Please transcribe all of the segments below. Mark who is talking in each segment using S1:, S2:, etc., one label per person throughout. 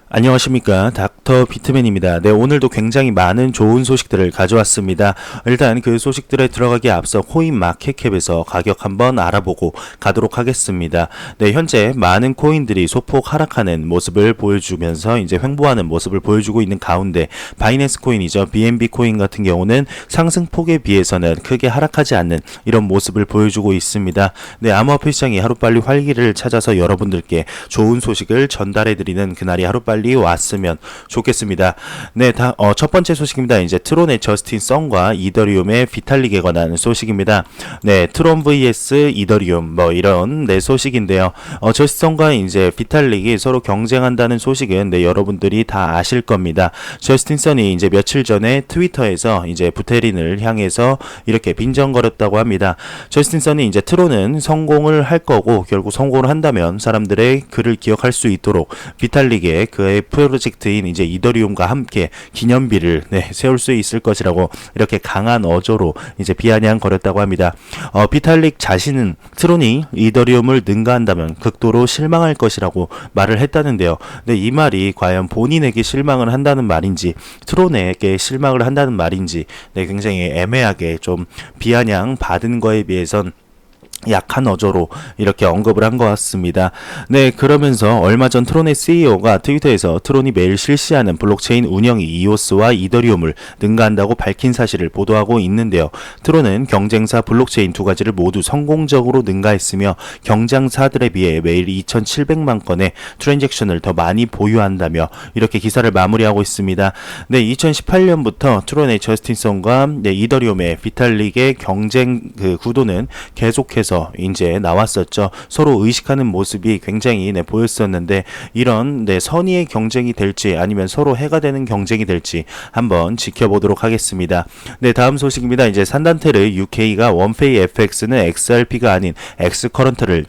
S1: 안녕하십니까, 닥터 비트맨입니다. 네, 오늘도 굉장히 많은 좋은 소식들을 가져왔습니다. 일단 그 소식들에 들어가기에 앞서 코인 마켓캡에서 가격 한번 알아보고 가도록 하겠습니다. 네, 현재 많은 코인들이 소폭 하락하는 모습을 보여주면서 이제 횡보하는 모습을 보여주고 있는 가운데 바이낸스 코인이죠. BNB 코인 같은 경우는 상승폭에 비해서는 크게 하락하지 않는 이런 모습을 보여주고 있습니다. 네, 암호화폐 시장이 하루빨리 활기를 찾아서 여러분들께 좋은 소식을 전달해드리는 그날이 하루빨리 왔으면 좋겠습니다. 네, 첫 번째 소식입니다. 이제 트론의 저스틴 성과 이더리움의 비탈릭에 관한 소식입니다. 네, 트론 vs 이더리움 이런 소식인데요. 저스틴 성과 이제 비탈릭이 서로 경쟁한다는 소식은 여러분들이 다 아실 겁니다. 저스틴 선이 이제 며칠 전에 트위터에서 이제 부테린을 향해서 이렇게 빈정거렸다고 합니다. 저스틴 선이 이제 트론은 성공을 할 거고 결국 성공을 한다면 사람들의 그를 기억할 수 있도록 비탈릭의 그의 프로젝트인 이제 이더리움과 함께 기념비를 세울 수 있을 것이라고 이렇게 강한 어조로 이제 비아냥거렸다고 합니다. 비탈릭 자신은 트론이 이더리움을 능가한다면 극도로 실망할 것이라고 말을 했다는데요. 근데 이 말이 과연 본인에게 실망을 한다는 말인지 트론에게 실망을 한다는 말인지 굉장히 애매하게 좀 비아냥 받은 거에 비해선 약한 어조로 이렇게 언급을 한 것 같습니다. 네, 그러면서 얼마 전 트론의 CEO가 트위터에서 트론이 매일 실시하는 블록체인 운영이 이오스와 이더리움을 능가한다고 밝힌 사실을 보도하고 있는데요. 트론은 경쟁사 블록체인 두 가지를 모두 성공적으로 능가했으며 경쟁사들에 비해 매일 2,700만 건의 트랜잭션을 더 많이 보유한다며 이렇게 기사를 마무리하고 있습니다. 네, 2018년부터 트론의 저스틴 성과 이더리움의 비탈릭의 경쟁 구도는 계속해서 이제 나왔었죠. 서로 의식하는 모습이 굉장히 보였었는데 이런 선의의 경쟁이 될지 아니면 서로 해가 되는 경쟁이 될지 한번 지켜보도록 하겠습니다. 네, 다음 소식입니다. 이제 산단테르 UK가 원페이 FX는 XRP가 아닌 X커런트를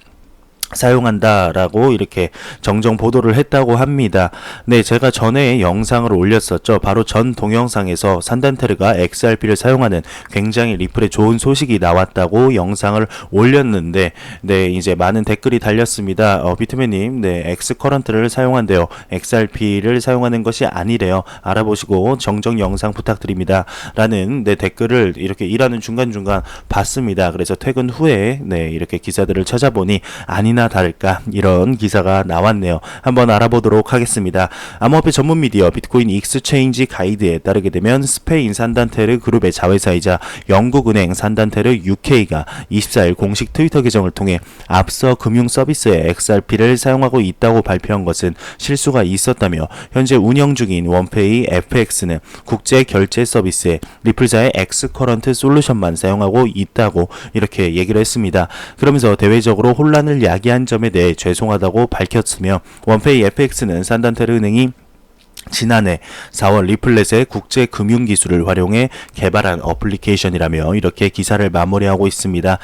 S1: 사용한다라고 이렇게 정정 보도를 했다고 합니다. 네, 제가 전에 영상을 올렸었죠. 바로 전 동영상에서 산단테르가 XRP를 사용하는 굉장히 리플에 좋은 소식이 나왔다고 영상을 올렸는데 네, 이제 많은 댓글이 달렸습니다. 비트맨님, X커런트를 사용한대요. XRP를 사용하는 것이 아니래요. 알아보시고 정정 영상 부탁드립니다. 라는 댓글을 이렇게 일하는 중간중간 봤습니다. 그래서 퇴근 후에 이렇게 기사들을 찾아보니 아니나 다를까 이런 기사가 나왔네요. 한번 알아보도록 하겠습니다. 암호화폐 전문 미디어 비트코인 익스체인지 가이드에 따르게 되면 스페인 산단테르 그룹의 자회사이자 영국은행 산단테르 UK가 24일 공식 트위터 계정을 통해 앞서 금융 서비스에 XRP를 사용하고 있다고 발표한 것은 실수가 있었다며 현재 운영 중인 원페이 FX는 국제 결제 서비스에 리플사의 X커런트 솔루션만 사용하고 있다고 이렇게 얘기를 했습니다. 그러면서 대외적으로 혼란을 야기한 점에 대해 죄송하다고 밝혔으며 원페이 FX는 산단테르 은행이 지난해 4월 리플렛의 국제 금융 기술을 활용해 개발한 어플리케이션이라며 이렇게 기사를 마무리하고 있습니다.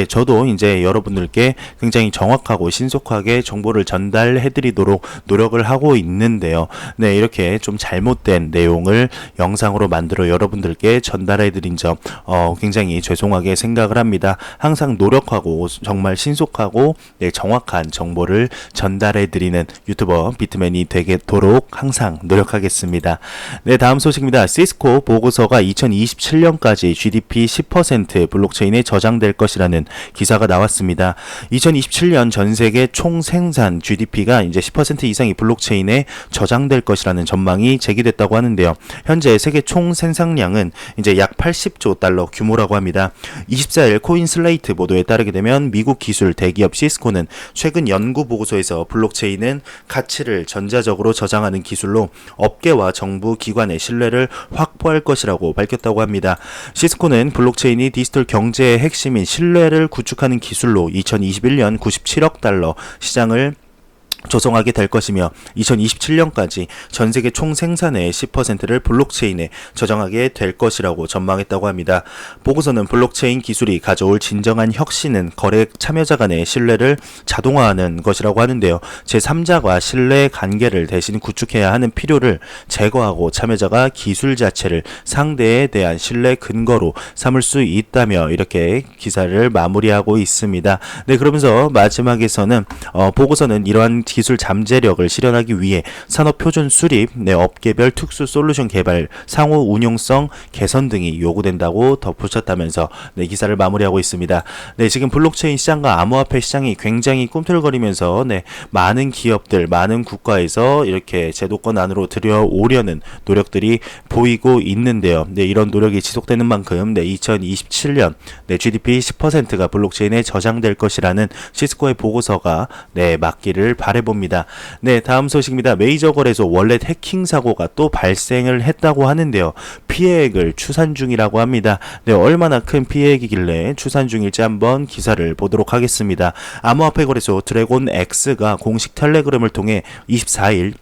S1: 저도 이제 여러분들께 굉장히 정확하고 신속하게 정보를 전달해 드리도록 노력을 하고 있는데요. 네, 이렇게 좀 잘못된 내용을 영상으로 만들어 여러분들께 전달해 드린 점 굉장히 죄송하게 생각을 합니다. 항상 노력하고 정말 신속하고 정확한 정보를 전달해 드리는 유튜버 비트맨이 되도록 항상 노력하겠습니다. 네, 다음 소식입니다. 시스코 보고서가 2027년까지 GDP 10% 블록체인에 저장될 것이라는 기사가 나왔습니다. 2027년 전 세계 총 생산 GDP가 이제 10% 이상이 블록체인에 저장될 것이라는 전망이 제기됐다고 하는데요. 현재 세계 총 생산량은 이제 약 80조 달러 규모라고 합니다. 24일 코인 슬레이트 보도에 따르게 되면 미국 기술 대기업 시스코는 최근 연구 보고서에서 블록체인은 가치를 전자적으로 저장하는 기술로 업계와 정부 기관의 신뢰를 확보할 것이라고 밝혔다고 합니다. 시스코는 블록체인이 디지털 경제의 핵심인 신뢰를 구축하는 기술로 2021년 97억 달러 시장을 조성하게 될 것이며 2027년까지 전 세계 총 생산의 10%를 블록체인에 저장하게 될 것이라고 전망했다고 합니다. 보고서는 블록체인 기술이 가져올 진정한 혁신은 거래 참여자 간의 신뢰를 자동화하는 것이라고 하는데요. 제3자와 신뢰 관계를 대신 구축해야 하는 필요를 제거하고 참여자가 기술 자체를 상대에 대한 신뢰 근거로 삼을 수 있다며 이렇게 기사를 마무리하고 있습니다. 네, 그러면서 마지막에서는 보고서는 이러한 기술 잠재력을 실현하기 위해 산업 표준 수립, 업계별 특수 솔루션 개발, 상호 운용성 개선 등이 요구된다고 덧붙였다면서 기사를 마무리하고 있습니다. 지금 블록체인 시장과 암호화폐 시장이 굉장히 꿈틀거리면서 많은 기업들, 많은 국가에서 이렇게 제도권 안으로 들여오려는 노력들이 보이고 있는데요. 이런 노력이 지속되는 만큼 2027년 GDP 10%가 블록체인에 저장될 것이라는 시스코의 보고서가 맞기를 바라봅니다. 다음 소식입니다. 메이저 거래소 월렛 해킹 사고가 또 발생을 했다고 하는데요. 피해액을 추산 중이라고 합니다. 얼마나 큰 피해액이길래 추산 중일지 한번 기사를 보도록 하겠습니다. 암호화폐 거래소 드래곤 X가 공식 텔레그램을 통해 24일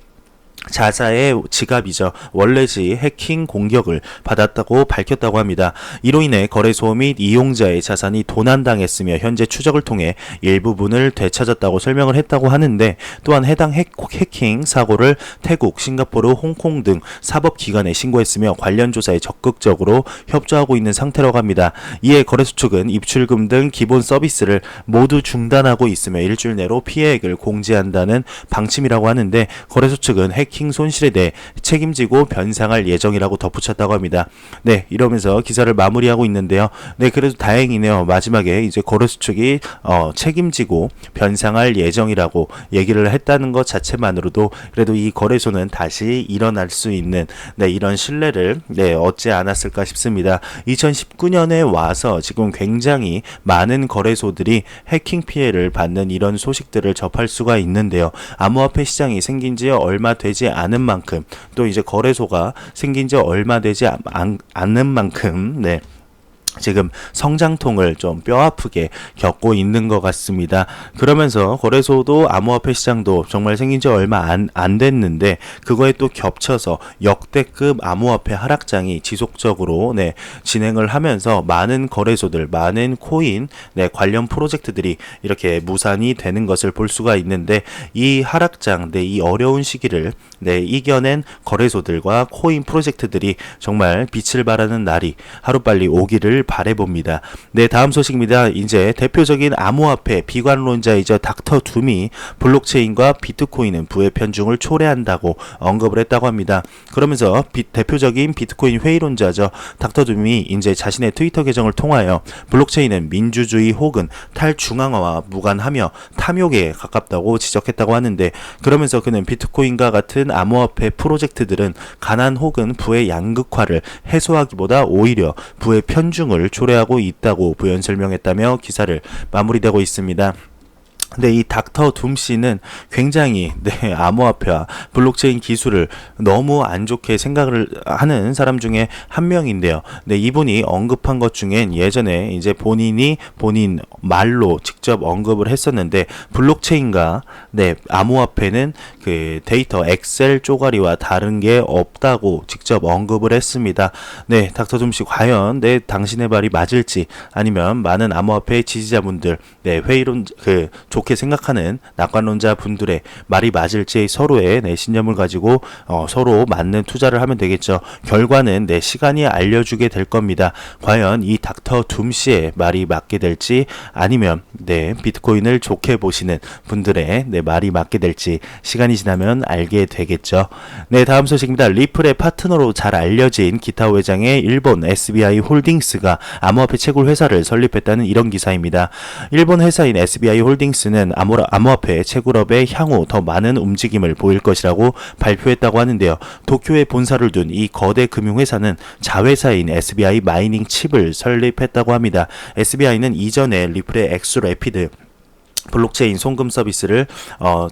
S1: 자사의 지갑이죠. 월렛이 해킹 공격을 받았다고 밝혔다고 합니다. 이로 인해 거래소 및 이용자의 자산이 도난당했으며 현재 추적을 통해 일부분을 되찾았다고 설명을 했다고 하는데, 또한 해당 해킹 사고를 태국, 싱가포르, 홍콩 등 사법기관에 신고했으며 관련 조사에 적극적으로 협조하고 있는 상태라고 합니다. 이에 거래소 측은 입출금 등 기본 서비스를 모두 중단하고 있으며 일주일 내로 피해액을 공지한다는 방침이라고 하는데, 거래소 측은 해킹 손실에 대해 책임지고 변상할 예정이라고 덧붙였다고 합니다. 이러면서 기사를 마무리하고 있는데요. 그래도 다행이네요. 마지막에 이제 거래소 측이 책임지고 변상할 예정이라고 얘기를 했다는 것 자체만으로도 그래도 이 거래소는 다시 일어날 수 있는 이런 신뢰를 얻지 않았을까 싶습니다. 2019년에 와서 지금 굉장히 많은 거래소들이 해킹 피해를 받는 이런 소식들을 접할 수가 있는데요. 암호화폐 시장이 생긴 지 얼마 되지 않은 만큼, 또 이제 거래소가 생긴 지 얼마 되지 않은 만큼 지금 성장통을 좀 뼈아프게 겪고 있는 것 같습니다. 그러면서 거래소도 암호화폐 시장도 정말 생긴 지 얼마 안 됐는데, 그거에 또 겹쳐서 역대급 암호화폐 하락장이 지속적으로 진행을 하면서 많은 거래소들, 많은 코인 관련 프로젝트들이 이렇게 무산이 되는 것을 볼 수가 있는데, 이 하락장, 이 어려운 시기를 이겨낸 거래소들과 코인 프로젝트들이 정말 빛을 발하는 날이 하루빨리 오기를 바라봅니다. 다음 소식입니다. 이제 대표적인 암호화폐 비관론자이자 닥터 둠이 블록체인과 비트코인은 부의 편중을 초래한다고 언급을 했다고 합니다. 그러면서 대표적인 비트코인 회의론자죠. 닥터 둠이 이제 자신의 트위터 계정을 통하여 블록체인은 민주주의 혹은 탈중앙화와 무관하며 탐욕에 가깝다고 지적했다고 하는데, 그러면서 그는 비트코인과 같은 암호화폐 프로젝트들은 가난 혹은 부의 양극화를 해소하기보다 오히려 부의 편중을 초래하고 있다고 부연 설명했다며 기사를 마무리되고 있습니다. 이 닥터 둠 씨는 굉장히 암호화폐와 블록체인 기술을 너무 안 좋게 생각을 하는 사람 중에 한 명인데요. 이분이 언급한 것 중엔 예전에 이제 본인 말로 직접 언급을 했었는데, 블록체인과 암호화폐는 그 데이터 엑셀 쪼가리와 다른 게 없다고 직접 언급을 했습니다. 닥터 둠 씨 과연 당신의 말이 맞을지, 아니면 많은 암호화폐 지지자분들 회의론 좋게 생각하는 낙관론자 분들의 말이 맞을지 서로의 신념을 가지고 서로 맞는 투자를 하면 되겠죠. 결과는 시간이 알려주게 될 겁니다. 과연 이 닥터 둠 씨의 말이 맞게 될지, 아니면 비트코인을 좋게 보시는 분들의 말이 맞게 될지 시간이 지나면 알게 되겠죠. 다음 소식입니다. 리플의 파트너로 잘 알려진 기타오 회장의 일본 SBI 홀딩스가 암호화폐 채굴 회사를 설립했다는 이런 기사입니다. 일본 회사인 SBI 홀딩스는 암호화폐 채굴업에 향후 더 많은 움직임을 보일 것이라고 발표했다고 하는데요. 도쿄에 본사를 둔 이 거대 금융회사는 자회사인 SBI 마이닝 칩을 설립했다고 합니다. SBI는 이전에 리플의 엑스래피드 블록체인 송금 서비스를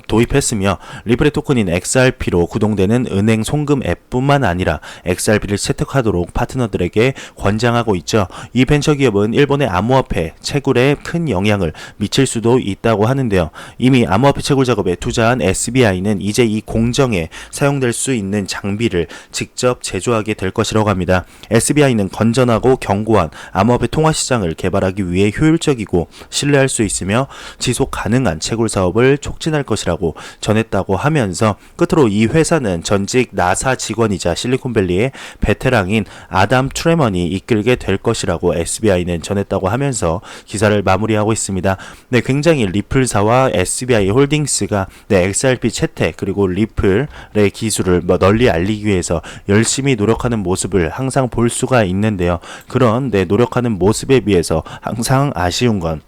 S1: 도입했으며, 리플의 토큰인 XRP로 구동되는 은행 송금 앱뿐만 아니라 XRP를 채택하도록 파트너들에게 권장하고 있죠. 이 벤처기업은 일본의 암호화폐 채굴에 큰 영향을 미칠 수도 있다고 하는데요. 이미 암호화폐 채굴 작업에 투자한 SBI는 이제 이 공정에 사용될 수 있는 장비를 직접 제조하게 될 것이라고 합니다. SBI는 건전하고 견고한 암호화폐 통화 시장을 개발하기 위해 효율적이고 신뢰할 수 있으며 지속 지속 가능한 채굴 사업을 촉진할 것이라고 전했다고 하면서 끝으로 이 회사는 전직 나사 직원이자 실리콘밸리의 베테랑인 아담 트레먼이 이끌게 될 것이라고 SBI는 전했다고 하면서 기사를 마무리하고 있습니다. 네, 굉장히 리플사와 SBI 홀딩스가 네, XRP 채택 그리고 리플의 기술을 널리 알리기 위해서 열심히 노력하는 모습을 항상 볼 수가 있는데요. 그런 네, 노력하는 모습에 비해서 항상 아쉬운 건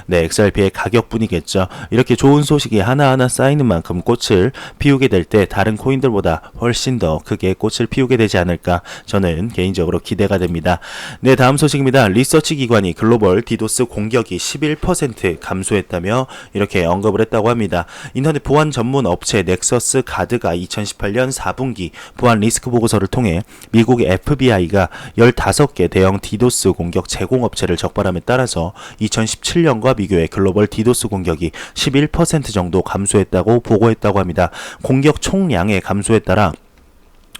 S1: 네, XRP의 가격뿐이겠죠. 이렇게 좋은 소식이 하나하나 쌓이는 만큼 꽃을 피우게 될 때 다른 코인들보다 훨씬 더 크게 꽃을 피우게 되지 않을까 저는 개인적으로 기대가 됩니다. 네, 다음 소식입니다. 리서치 기관이 글로벌 디도스 공격이 11% 감소했다며 이렇게 언급을 했다고 합니다. 인터넷 보안 전문 업체 넥서스 가드가 2018년 4분기 보안 리스크 보고서를 통해 미국 FBI가 15개 대형 디도스 공격 제공업체를 적발함에 따라서 2017년과 비교해 글로벌 디도스 공격이 11% 정도 감소했다고 보고했다고 합니다. 공격 총량의 감소에 따라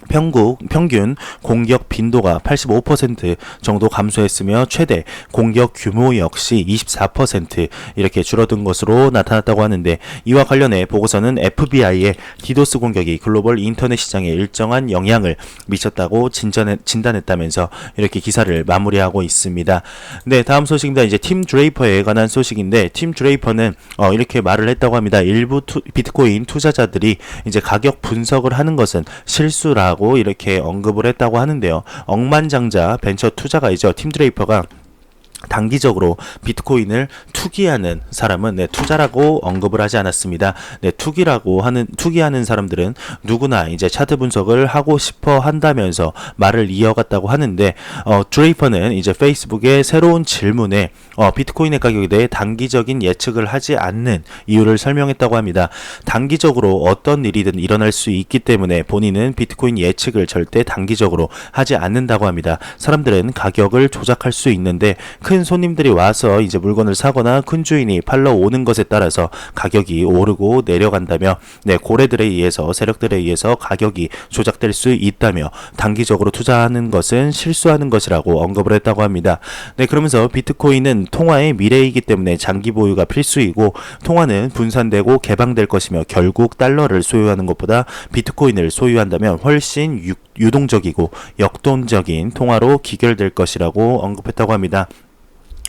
S1: 평균 공격 빈도가 85% 정도 감소했으며 최대 공격 규모 역시 24% 이렇게 줄어든 것으로 나타났다고 하는데, 이와 관련해 보고서는 FBI의 디도스 공격이 글로벌 인터넷 시장에 일정한 영향을 미쳤다고 진단했다면서 이렇게 기사를 마무리하고 있습니다. 네, 다음 소식입니다. 이제 팀 드레이퍼에 관한 소식인데, 팀 드레이퍼는 이렇게 말을 했다고 합니다. 일부 비트코인 투자자들이 이제 가격 분석을 하는 것은 실수라고 이렇게 언급을 했다고 하는데요. 억만장자 벤처 투자가이죠. 팀 드레이퍼가 단기적으로 비트코인을 투기하는 사람은 네, 투자라고 언급을 하지 않았습니다. 네, 투기하는 사람들은 누구나 이제 차트 분석을 하고 싶어 한다면서 말을 이어갔다고 하는데, 드레이퍼는 이제 페이스북의 새로운 질문에 비트코인의 가격에 대해 단기적인 예측을 하지 않는 이유를 설명했다고 합니다. 단기적으로 어떤 일이든 일어날 수 있기 때문에 본인은 비트코인 예측을 절대 단기적으로 하지 않는다고 합니다. 사람들은 가격을 조작할 수 있는데 큰 손님들이 와서 이제 물건을 사거나 큰 주인이 팔러 오는 것에 따라서 가격이 오르고 내려간다며, 네, 고래들에 의해서 세력들에 의해서 가격이 조작될 수 있다며 단기적으로 투자하는 것은 실수하는 것이라고 언급을 했다고 합니다. 네, 그러면서 비트코인은 통화의 미래이기 때문에 장기 보유가 필수이고 통화는 분산되고 개방될 것이며 결국 달러를 소유하는 것보다 비트코인을 소유한다면 훨씬 유동적이고 역동적인 통화로 기결될 것이라고 언급했다고 합니다.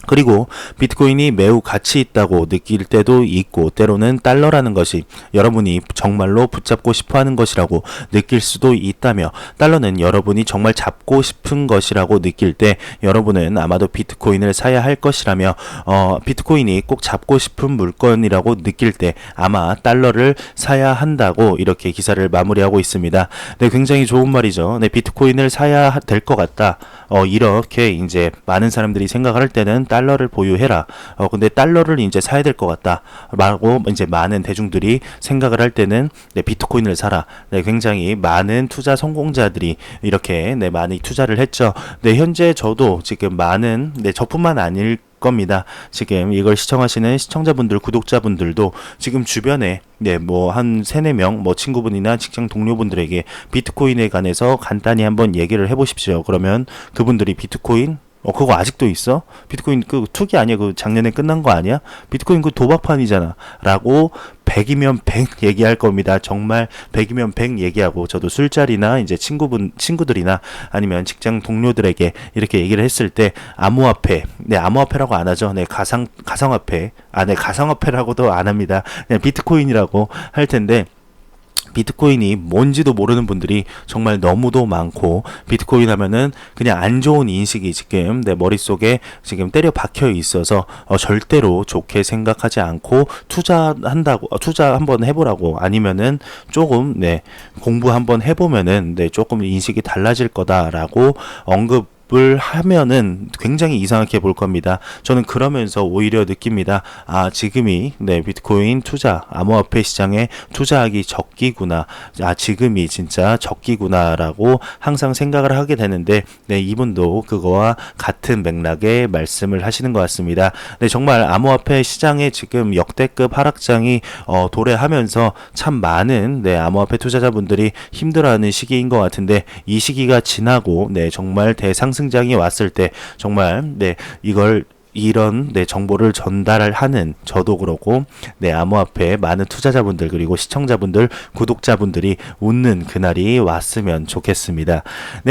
S1: 그리고 비트코인이 매우 가치 있다고 느낄 때도 있고, 때로는 달러라는 것이 여러분이 정말로 붙잡고 싶어하는 것이라고 느낄 수도 있다며, 달러는 여러분이 정말 잡고 싶은 것이라고 느낄 때 여러분은 아마도 비트코인을 사야 할 것이라며, 비트코인이 꼭 잡고 싶은 물건이라고 느낄 때 아마 달러를 사야 한다고 이렇게 기사를 마무리하고 있습니다. 네, 굉장히 좋은 말이죠. 네, 비트코인을 사야 될 것 같다. 이렇게 이제 많은 사람들이 생각을 할 때는 달러를 보유해라. 근데 달러를 이제 사야 될 것 같다. 라고 이제 많은 대중들이 생각을 할 때는 네, 비트코인을 사라. 네, 굉장히 많은 투자 성공자들이 이렇게 네, 많이 투자를 했죠. 네, 현재 저도 지금 많은 저뿐만 아닐 겁니다. 지금 이걸 시청하시는 시청자분들, 구독자분들도 지금 주변에 뭐 한 3-4명 친구분이나 직장 동료분들에게 비트코인에 관해서 간단히 한번 얘기를 해보십시오. 그러면 그분들이 비트코인? 그거 아직도 있어? 비트코인 그 투기 아니야? 그 작년에 끝난 거 아니야? 비트코인 그 도박판이잖아. 라고 100이면 100 얘기할 겁니다. 정말 100이면 100 얘기하고, 저도 술자리나 이제 친구들이나 아니면 직장 동료들에게 이렇게 얘기를 했을 때 암호화폐, 암호화폐라고 안 하죠. 가상화폐. 가상화폐라고도 안 합니다. 그냥 비트코인이라고 할 텐데, 비트코인이 뭔지도 모르는 분들이 정말 너무도 많고, 비트코인 하면은 그냥 안 좋은 인식이 지금 내 머릿속에 지금 때려 박혀 있어서 절대로 좋게 생각하지 않고 투자 한번 해보라고, 아니면은 조금 공부 한번 해보면은 조금 인식이 달라질 거다라고 언급을 하면은 굉장히 이상하게 볼 겁니다. 저는 그러면서 오히려 느낍니다. 지금이 비트코인 투자, 암호화폐 시장에 투자하기 적기구나. 지금이 진짜 적기구나라고 항상 생각을 하게 되는데, 이분도 그거와 같은 맥락의 말씀을 하시는 것 같습니다. 정말 암호화폐 시장에 지금 역대급 하락장이 도래하면서 참 많은 암호화폐 투자자분들이 힘들어하는 시기인 것 같은데, 이 시기가 지나고 정말 대상승장이 왔을 때 정말 이걸 이런 정보를 전달하는 저도 그렇고 암호화폐 많은 투자자분들 그리고 시청자분들 구독자분들이 웃는 그날이 왔으면 좋겠습니다.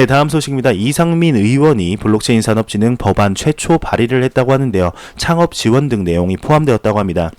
S1: 다음 소식입니다. 이상민 의원이 블록체인 산업진흥 법안 최초 발의를 했다고 하는데요. 창업 지원 등 내용이 포함되었다고 합니다.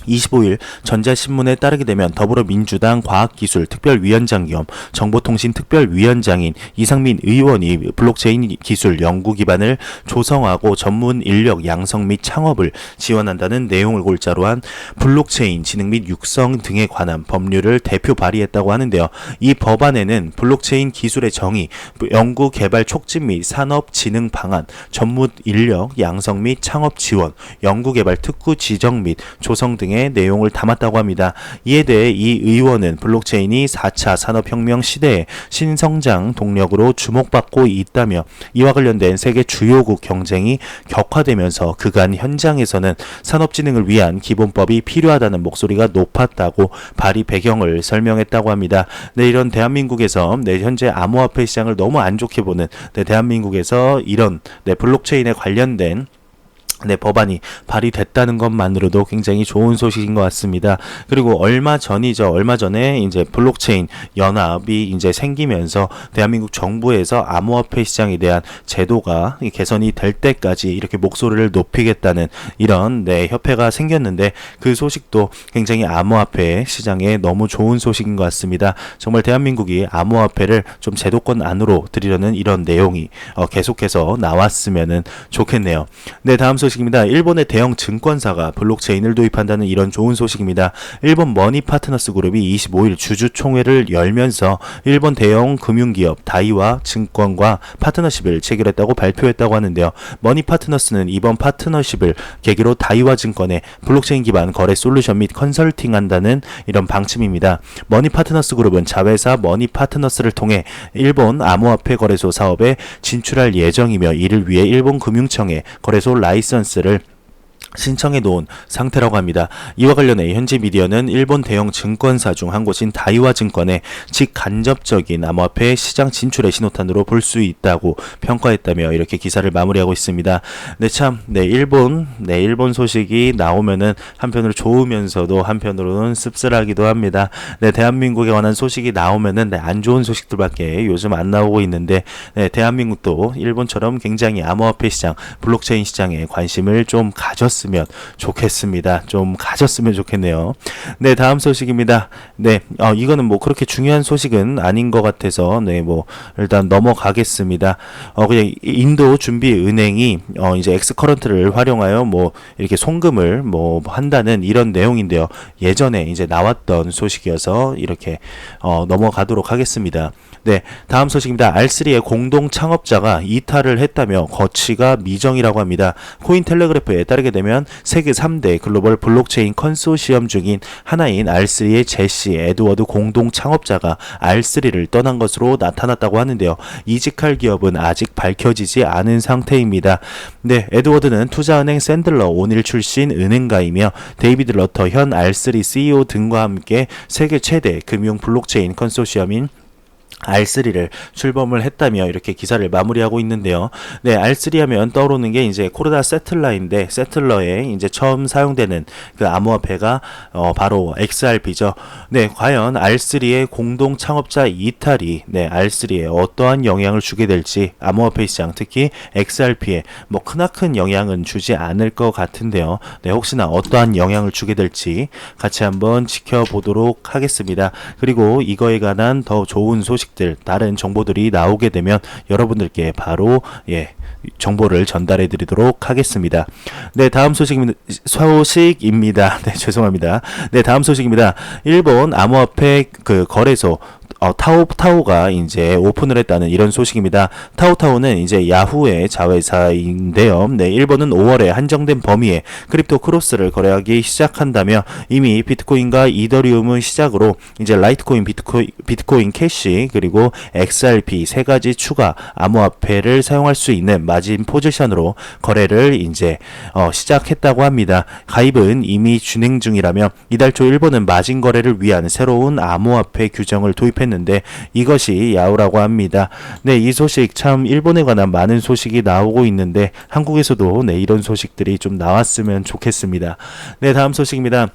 S1: 25일 전자신문에 따르게 되면 더불어민주당 과학기술특별위원장 겸 정보통신특별위원장인 이상민 의원이 블록체인 기술 연구 기반을 조성하고 전문 인력 양성 및 창업을 지원한다는 내용을 골자로 한 블록체인 진흥 및 육성 등에 관한 법률을 대표 발의했다고 하는데요. 이 법안에는 블록체인 기술의 정의, 연구 개발 촉진 및 산업 진흥 방안, 전문 인력 양성 및 창업 지원, 연구 개발 특구 지정 및 조성 등의 내용을 담았다고 합니다. 이에 대해 이 의원은 블록체인이 4차 산업혁명 시대의 신성장 동력으로 주목받고 있다며 이와 관련된 세계 주요국 경쟁이 격화되면서 그간 현장에서는 산업진흥을 위한 기본법이 필요하다는 목소리가 높았다고 발의 배경을 설명했다고 합니다. 이런 대한민국에서 현재 암호화폐 시장을 너무 안 좋게 보는 대한민국에서 이런 블록체인에 관련된 법안이 발의됐다는 것만으로도 굉장히 좋은 소식인 것 같습니다. 그리고 얼마 전에 이제 블록체인 연합이 이제 생기면서 대한민국 정부에서 암호화폐 시장에 대한 제도가 개선이 될 때까지 이렇게 목소리를 높이겠다는 이런 협회가 생겼는데 그 소식도 굉장히 암호화폐 시장에 너무 좋은 소식인 것 같습니다. 정말 대한민국이 암호화폐를 좀 제도권 안으로 들이려는 이런 내용이 계속해서 나왔으면 좋겠네요. 다음 소식입니다. 일본의 대형 증권사가 블록체인을 도입한다는 이런 좋은 소식입니다. 일본 머니파트너스 그룹이 25일 주주총회를 열면서 일본 대형 금융기업 다이와 증권과 파트너십을 체결했다고 발표했다고 하는데요. 머니파트너스는 이번 파트너십을 계기로 다이와 증권에 블록체인 기반 거래 솔루션 및 컨설팅한다는 이런 방침입니다. 머니파트너스 그룹은 자회사 머니파트너스를 통해 일본 암호화폐 거래소 사업에 진출할 예정이며 이를 위해 일본 금융청에 거래소 라이선스를 신청해 놓은 상태라고 합니다. 이와 관련해 현지 미디어는 일본 대형 증권사 중 한 곳인 다이와 증권의 직간접적인 암호화폐 시장 진출의 신호탄으로 볼 수 있다고 평가했다며 이렇게 기사를 마무리하고 있습니다. 일본 소식이 나오면은 한편으로 좋으면서도 한편으로는 씁쓸하기도 합니다. 대한민국에 관한 소식이 나오면은 안 좋은 소식들밖에 요즘 안 나오고 있는데 대한민국도 일본처럼 굉장히 암호화폐 시장, 블록체인 시장에 관심을 좀 가졌으면 좋겠습니다. 좀 가졌으면 좋겠네요. 다음 소식입니다. 이거는 뭐 그렇게 중요한 소식은 아닌 것 같아서 일단 넘어가겠습니다. 그냥 인도 준비 은행이 이제 엑스커런트를 활용하여 이렇게 송금을 한다는 이런 내용인데요. 예전에 이제 나왔던 소식이어서 이렇게 넘어가도록 하겠습니다. 다음 소식입니다. R3의 공동 창업자가 이탈을 했다며 거취가 미정이라고 합니다. 코인텔레그래프에 따르게 되면 세계 3대 글로벌 블록체인 컨소시엄 중인 하나인 R3의 제시 에드워드 공동 창업자가 R3를 떠난 것으로 나타났다고 하는데요. 이직할 기업은 아직 밝혀지지 않은 상태입니다. 에드워드는 투자은행 샌들러 오닐 출신 은행가이며 데이비드 러터 현 R3 CEO 등과 함께 세계 최대 금융 블록체인 컨소시엄인 R3를 출범을 했다며 이렇게 기사를 마무리하고 있는데요. R3 하면 떠오르는 게 이제 코르다 세틀러인데 세틀러에 이제 처음 사용되는 그 암호화폐가 바로 XRP죠. 과연 R3의 공동 창업자 이탈이 R3에 어떠한 영향을 주게 될지 암호화폐 시장 특히 XRP에 크나큰 영향은 주지 않을 것 같은데요. 혹시나 어떠한 영향을 주게 될지 같이 한번 지켜보도록 하겠습니다. 그리고 이거에 관한 더 좋은 소식 다른 정보들이 나오게 되면 여러분들께 바로 정보를 전달해 드리도록 하겠습니다. 다음 소식입니다. 죄송합니다. 다음 소식입니다. 일본 암호화폐 그 거래소 타오가 이제 오픈을 했다는 이런 소식입니다. 타오는 이제 야후의 자회사인데요. 일본은 5월에 한정된 범위의 크립토 크로스를 거래하기 시작한다며 이미 비트코인과 이더리움을 시작으로 이제 라이트코인, 비트코인 캐시 그리고 XRP 세 가지 추가 암호화폐를 사용할 수 있는 마진 포지션으로 거래를 이제 시작했다고 합니다. 가입은 이미 진행 중이라며 이달 초 일본은 마진 거래를 위한 새로운 암호화폐 규정을 도입했는데 발표했는데 이것이 야후라고 합니다. 네, 이 소식 참 일본에 관한 많은 소식이 나오고 있는데 한국에서도 네, 이런 소식들이 좀 나왔으면 좋겠습니다. 네, 다음 소식입니다.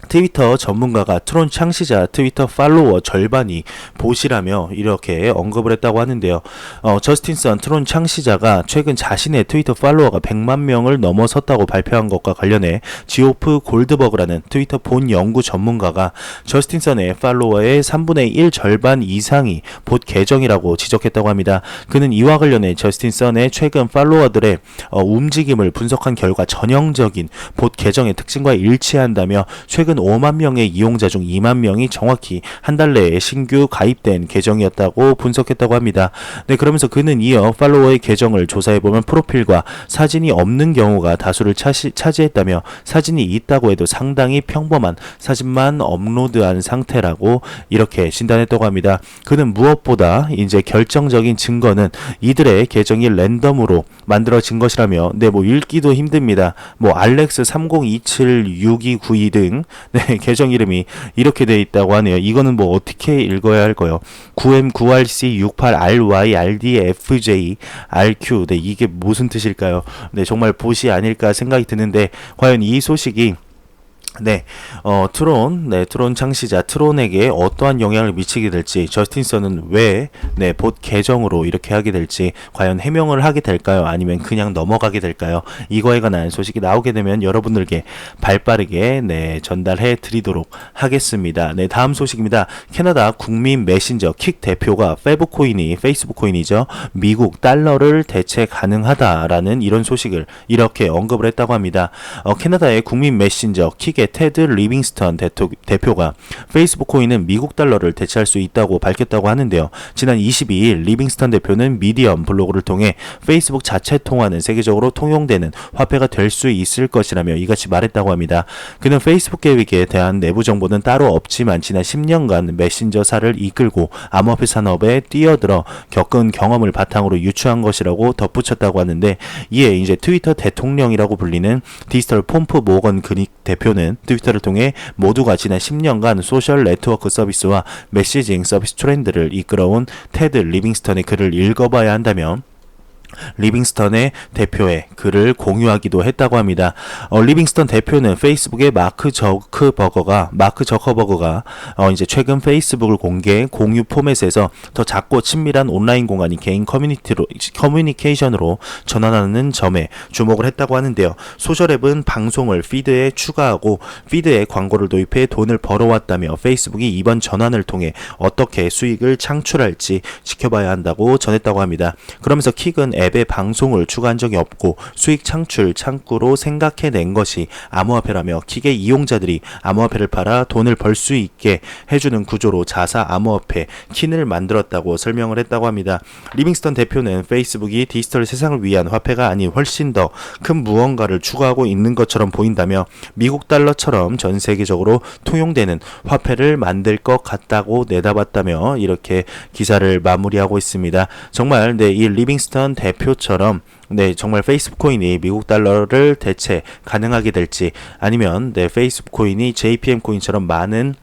S1: 트위터 전문가가 트론 창시자 트위터 팔로워 절반이 보시라며 이렇게 언급을 했다고 하는데요. 저스틴 선 트론 창시자가 최근 자신의 트위터 팔로워가 100만 명을 넘어섰다고 발표한 것과 관련해 지오프 골드버그라는 트위터 본 연구 전문가가 저스틴 선의 팔로워의 3분의 1 절반 이상이 봇 계정이라고 지적했다고 합니다. 그는 이와 관련해 저스틴 선의 최근 팔로워들의 움직임을 분석한 결과 전형적인 봇 계정의 특징과 일치한다며 최근 5만 명의 이용자 중 2만 명이 정확히 한 달 내에 신규 가입된 계정이었다고 분석했다고 합니다. 네, 그러면서 그는 이어 팔로워의 계정을 조사해보면 프로필과 사진이 없는 경우가 다수를 차지했다며 사진이 있다고 해도 상당히 평범한 사진만 업로드한 상태라고 이렇게 진단했다고 합니다. 그는 무엇보다 이제 결정적인 증거는 이들의 계정이 랜덤으로 만들어진 것이라며 네, 뭐 읽기도 힘듭니다. 뭐 알렉스 30276292 등 네, 계정 이름이 이렇게 되어 있다고 하네요. 이거는 뭐 어떻게 읽어야 할까요? 9M9RC68RYRDFJ RQ. 네, 이게 무슨 뜻일까요? 네, 정말 봇이 아닐까 생각이 드는데 과연 이 소식이 네, 트론 창시자 트론에게 어떠한 영향을 미치게 될지, 저스틴 선은 왜, 네, 봇 계정으로 이렇게 하게 될지, 과연 해명을 하게 될까요? 아니면 그냥 넘어가게 될까요? 이거에 관한 소식이 나오게 되면 여러분들께 발빠르게, 네, 전달해 드리도록 하겠습니다. 네, 다음 소식입니다. 캐나다 국민 메신저 킥 대표가 페이스북 코인이죠. 미국 달러를 대체 가능하다라는 이런 소식을 이렇게 언급을 했다고 합니다. 캐나다의 국민 메신저 킥의 테드 리빙스턴 대표가 페이스북 코인은 미국 달러를 대체할 수 있다고 밝혔다고 하는데요. 지난 22일 리빙스턴 대표는 미디엄 블로그를 통해 페이스북 자체 통화는 세계적으로 통용되는 화폐가 될 수 있을 것이라며 이같이 말했다고 합니다. 그는 페이스북 계획에 대한 내부 정보는 따로 없지만 지난 10년간 메신저사를 이끌고 암호화폐 산업에 뛰어들어 겪은 경험을 바탕으로 유추한 것이라고 덧붙였다고 하는데, 이에 이제 트위터 대통령이라고 불리는 디지털 폼프 모건 그닉 대표는 트위터를 통해 모두가 지난 10년간 소셜 네트워크 서비스와 메시징 서비스 트렌드를 이끌어온 테드 리빙스턴의 글을 읽어봐야 한다며 리빙스턴의 대표의 글을 공유하기도 했다고 합니다. 리빙스턴 대표는 페이스북의 마크 저커버거가 이제 최근 페이스북을 공유 포맷에서 더 작고 친밀한 온라인 공간이 개인 커뮤니케이션으로 전환하는 점에 주목을 했다고 하는데요. 소셜앱은 방송을 피드에 추가하고 피드에 광고를 도입해 돈을 벌어왔다며 페이스북이 이번 전환을 통해 어떻게 수익을 창출할지 지켜봐야 한다고 전했다고 합니다. 그러면서 킥은 앱에 방송을 추가한 적이 없고 수익 창출 창구로 생각해낸 것이 암호화폐라며 킥의 이용자들이 암호화폐를 팔아 돈을 벌 수 있게 해주는 구조로 자사 암호화폐 킨을 만들었다고 설명을 했다고 합니다. 리빙스턴 대표는 페이스북이 디지털 세상을 위한 화폐가 아닌 훨씬 더 큰 무언가를 추구하고 있는 것처럼 보인다며 미국 달러처럼 전 세계적으로 통용되는 화폐를 만들 것 같다고 내다봤다며 이렇게 기사를 마무리하고 있습니다. 정말 네, 이 리빙스턴 대표처럼 네, 정말 페이스북 코인이 미국 달러를 대체 가능하게 될지, 아니면 네, 페이스북 코인이 JPM 코인처럼 많은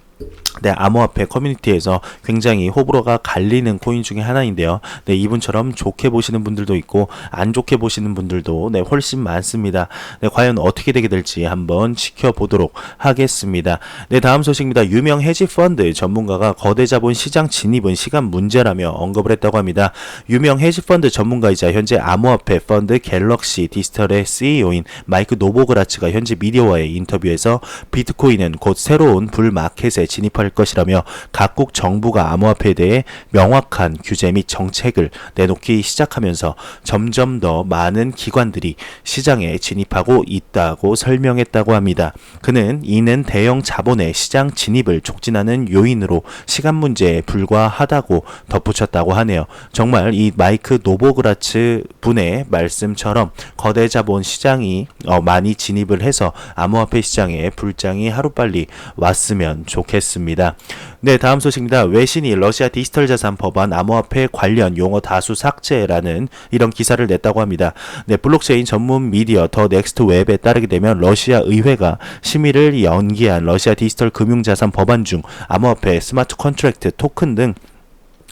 S1: 네, 암호화폐 커뮤니티에서 굉장히 호불호가 갈리는 코인 중에 하나인데요. 네, 이분처럼 좋게 보시는 분들도 있고 안 좋게 보시는 분들도 네, 훨씬 많습니다. 네, 과연 어떻게 되게 될지 한번 지켜보도록 하겠습니다. 네, 다음 소식입니다. 유명 헤지펀드 전문가가 거대 자본 시장 진입은 시간 문제라며 언급을 했다고 합니다. 유명 헤지펀드 전문가이자 현재 암호화폐 펀드 갤럭시 디지털의 CEO인 마이크 노보그라츠가 현재 미디어와의 인터뷰에서 비트코인은 곧 새로운 불마켓에 진입할 것이라며 각국 정부가 암호화폐에 대해 명확한 규제 및 정책을 내놓기 시작하면서 점점 더 많은 기관들이 시장에 진입하고 있다고 설명했다고 합니다. 그는 이는 대형 자본의 시장 진입을 촉진하는 요인으로 시간 문제에 불과하다고 덧붙였다고 하네요. 정말 이 마이크 노보그라츠 분의 말씀처럼 거대 자본 시장이 많이 진입을 해서 암호화폐 시장에 불장이 하루빨리 왔으면 좋겠습니다. 있습니다. 네, 다음 소식입니다. 외신이 러시아 디지털 자산 법안 암호화폐 관련 용어 다수 삭제라는 이런 기사를 냈다고 합니다. 네, 블록체인 전문 미디어 더 넥스트 웹에 따르게 되면 러시아 의회가 심의를 연기한 러시아 디지털 금융자산 법안 중 암호화폐, 스마트 컨트랙트, 토큰 등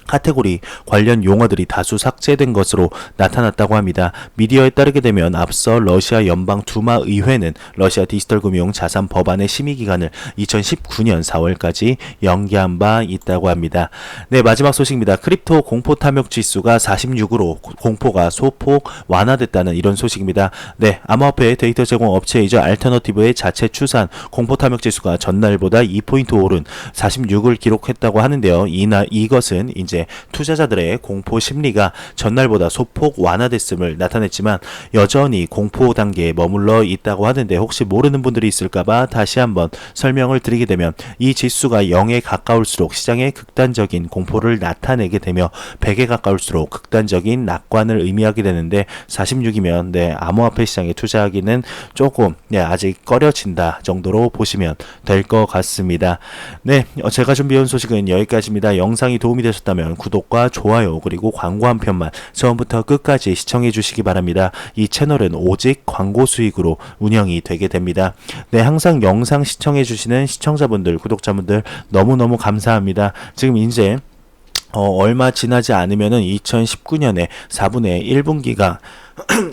S1: 카테고리 관련 용어들이 다수 삭제된 것으로 나타났다고 합니다. 미디어에 따르게 되면 앞서 러시아 연방 두마 의회는 러시아 디지털 금융 자산 법안의 심의 기간을 2019년 4월까지 연기한 바 있다고 합니다. 네, 마지막 소식입니다. 크립토 공포 탐욕 지수가 46으로 공포가 소폭 완화됐다는 이런 소식입니다. 네, 암호화폐 데이터 제공 업체이자 알터너티브의 자체 추산 공포 탐욕 지수가 전날보다 2포인트 오른 46을 기록했다고 하는데요. 이것은 이제 투자자들의 공포 심리가 전날보다 소폭 완화됐음을 나타냈지만 여전히 공포 단계에 머물러 있다고 하는데 혹시 모르는 분들이 있을까봐 다시 한번 설명을 드리게 되면 이 지수가 0에 가까울수록 시장의 극단적인 공포를 나타내게 되며 100에 가까울수록 극단적인 낙관을 의미하게 되는데 46이면 네, 암호화폐 시장에 투자하기는 조금 아직 꺼려진다 정도로 보시면 될 것 같습니다. 네, 제가 준비해온 소식은 여기까지입니다. 영상이 도움이 되셨다면 구독과 좋아요 그리고 광고 한 편만 처음부터 끝까지 시청해 주시기 바랍니다. 이 채널은 오직 광고 수익으로 운영이 되게 됩니다. 네, 항상 영상 시청해 주시는 시청자분들, 구독자분들 너무너무 감사합니다. 지금 이제 얼마 지나지 않으면은 2019년에 4분의 1분기가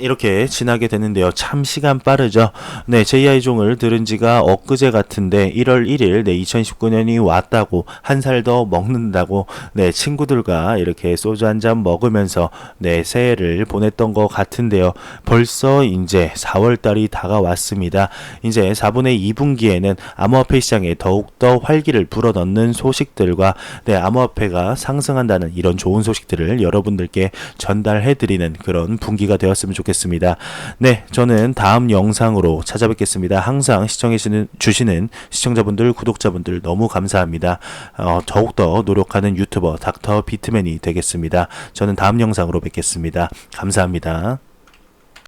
S1: 이렇게 지나게 되는데요. 참 시간 빠르죠. 네, JI종을 들은 지가 엊그제 같은데 1월 1일 네, 2019년이 왔다고 한 살 더 먹는다고 네, 친구들과 이렇게 소주 한 잔 먹으면서 네, 새해를 보냈던 것 같은데요. 벌써 이제 4월 달이 다가왔습니다. 이제 4분의 2분기에는 암호화폐 시장에 더욱더 활기를 불어넣는 소식들과 네, 암호화폐가 상승한다는 이런 좋은 소식들을 여러분들께 전달해 드리는 그런 분기가 되었으면 좋겠습니다. 네, 저는 다음 영상으로 찾아뵙겠습니다. 항상 시청해 주시는 시청자분들, 구독자분들 너무 감사합니다. 더욱더 노력하는 유튜버 닥터 비트맨이 되겠습니다. 저는 다음 영상으로 뵙겠습니다. 감사합니다.